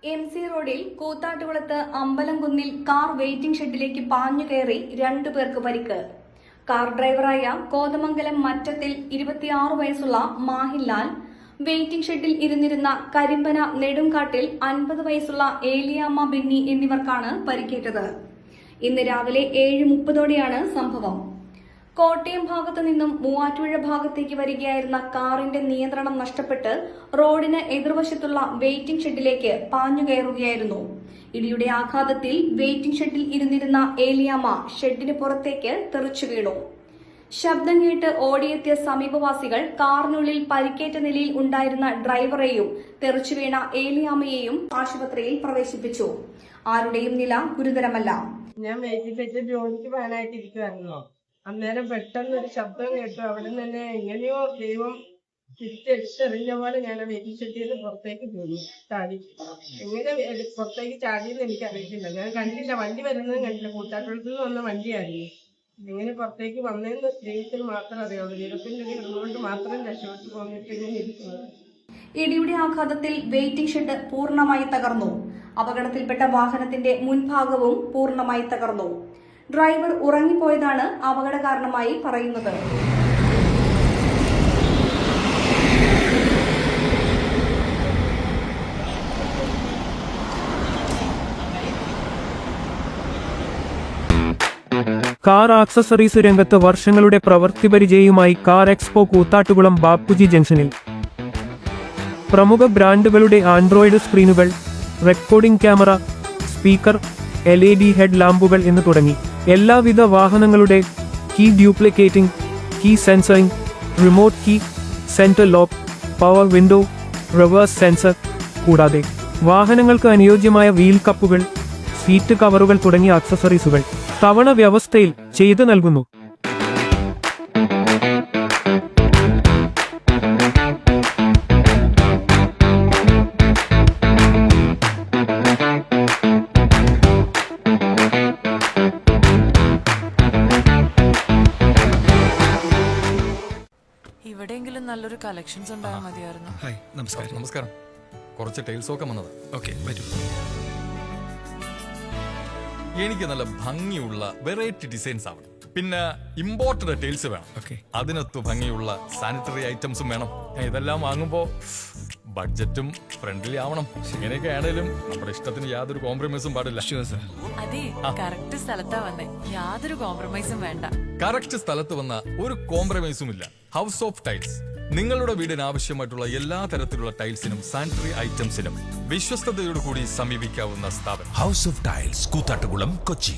MC റോഡിൽ കൂത്താട്ടുകുളത്ത് അമ്പലംകുന്നിൽ car waiting ഷെഡിലേക്ക് പാഞ്ഞു കയറി 2 പേർക്ക് പരിക്ക്. കാർ ഡ്രൈവറായ കോതമംഗലം മറ്റത്തിൽ 26 വയസ്സുള്ള മാഹിൻലാൽ, വെയിറ്റിംഗ് ഷെഡിൽ ഇരുന്നിരുന്ന കരിമ്പന നെടുങ്കാട്ടിൽ 50 വയസ്സുള്ള ഏലിയാമ്മ ബെന്നി എന്നിവർക്കാണ് പരിക്കേറ്റത്. ഇന്ന് രാവിലെ 7:30ഓടെയാണ് സംഭവം. കോട്ടയം ഭാഗത്തു നിന്നും മൂവാറ്റുപുഴ ഭാഗത്തേക്ക് വരികയായിരുന്ന കാറിന്റെ നിയന്ത്രണം നഷ്ടപ്പെട്ട് റോഡിന് എതിർവശത്തുള്ള വെയിറ്റിംഗ് ഷെഡിലേക്ക് പാഞ്ഞു കയറുകയായിരുന്നു. ഇടിയുടെ ആഘാതത്തിൽ വെയിറ്റിംഗ് ഷെഡിൽ ഇരുന്നിരുന്ന ഏലിയാമ്മ ഷെഡിന് പുറത്തേക്ക് തെറിച്ചു വീണു. ശബ്ദം കേട്ട് ഓടിയെത്തിയ സമീപവാസികൾ കാറിനുള്ളിൽ പരിക്കേറ്റ നിലയിൽ ഉണ്ടായിരുന്ന ഡ്രൈവറെയും തെറിച്ചു വീണ ഏലിയാമ്മയെയും ആശുപത്രിയിൽ പ്രവേശിപ്പിച്ചു. ആരുടെയും നില ഗുരുതരമല്ല. ഞാൻ വെയിറ്റിംഗ് ജോലിക്ക് പോകാനായിട്ടിരിക്കുവായിരുന്നു. അന്നേരം പെട്ടെന്നൊരു ശബ്ദം കേട്ടു. അവിടെ നിന്ന് തന്നെ എങ്ങനെയോ ദൈവം തിരിച്ചെടുത്തെറിഞ്ഞ പോലെ ഞാൻ വെയിറ്റിംഗ് ഷെഡിൽ പുറത്തേക്ക് ചാടി. എങ്ങനെ പുറത്തേക്ക് ചാടിയെന്ന് എനിക്കറിയില്ല. ഞാൻ കണ്ടില്ല, വണ്ടി വരുന്നതും കണ്ടില്ല. കൂത്താട്ടുകുളത്ത് നിന്ന് വന്ന വണ്ടിയായിരുന്നു. എങ്ങനെ പുറത്തേക്ക് വന്നതെന്ന് ദൈവത്തിന് മാത്രം അറിയാവുള്ളൂ. ദൈവത്തിന്റെ ഇതുകൊണ്ട് മാത്രം രക്ഷപ്പെട്ടു പോന്നിട്ട് ഇങ്ങനെ ഇരിക്കുന്നത്. ഇടിയുടെ ആഘാതത്തിൽ വെയിറ്റിംഗ് ഷെഡ് പൂർണ്ണമായി തകർന്നു. അപകടത്തിൽപ്പെട്ട വാഹനത്തിന്റെ മുൻഭാഗവും പൂർണ്ണമായി തകർന്നു. ഡ്രൈവർ ഉറങ്ങിപ്പോയതാണ് അപകട കാരണമായി പറയുന്നത്. കാർ ആക്സസറീസ് രംഗത്ത് വർഷങ്ങളുടെ പ്രവൃത്തിപരിചയവുമായി കാർ എക്സ്പോ കൂത്താട്ടുകുളം ബാപ്പുജി ജംഗ്ഷനിൽ പ്രമുഖ ബ്രാൻഡുകളുടെ ആൻഡ്രോയിഡ് സ്ക്രീനുകൾ, recording camera, speaker, LED head ലാമ്പുകൾ എന്ന് തുടങ്ങി എല്ലാവിധ വാഹനങ്ങളുടെ key duplicating, key sensoring, remote key, centre lock, power window, reverse sensor, കൂടാതെ വാഹനങ്ങൾക്ക് അനുയോജ്യമായ വീൽ കപ്പുകൾ, സീറ്റ് കവറുകൾ തുടങ്ങിയ ആക്സസറീസുകൾ തവണ വ്യവസ്ഥയിൽ ചെയ്തു നൽകുന്നു. ഇവിടെയെങ്കിലും നല്ലൊരു കളക്ഷൻസ് ഉണ്ടായാൽ മതിയായിരുന്നു. ഹായ്, നമസ്കാരം. നമസ്കാരം. കുറച്ച് ടൈൽസ് ഒക്കെ വന്നത്. ഓക്കെ, വരൂ. എനിക്ക് നല്ല ഭംഗിയുള്ള വെറൈറ്റി ഡിസൈൻസ് ആവണം. പിന്നെ ഇമ്പോർട്ടഡ് ടൈൽസ് വേണം. ഓക്കെ. അതിനൊത്ത് ഭംഗിയുള്ള സാനിറ്ററി ഐറ്റംസും വേണം. ഇതെല്ലാം വാങ്ങുമ്പോ ബഡ്ജറ്റും ഫ്രണ്ട്ലി ആവണം. ഇങ്ങനെയൊക്കെ ആണെങ്കിലും നമ്മുടെ ഇഷ്ടത്തിന് യാതൊരു കോംപ്രമൈസും പാടില്ല. അതെ, കറക്റ്റ് സ്ഥലത്താ വന്നേ. യാതൊരു കോംപ്രമൈസും വേണ്ട. കറക്റ്റ് സ്ഥലത്ത് വന്ന ഒരു കോംപ്രമൈസും ഇല്ല. ഹൗസ് ഓഫ് ടൈൽസ് നിങ്ങളുടെ വീടിന് ആവശ്യമായിട്ടുള്ള എല്ലാ തരത്തിലുള്ള ടൈൽസിനും സാനിറ്ററി ഐറ്റംസിനും വിശ്വസ്തയോടുകൂടി സമീപിക്കാവുന്ന സ്ഥാപനം. House of tiles, Koothattukulam, Kochi.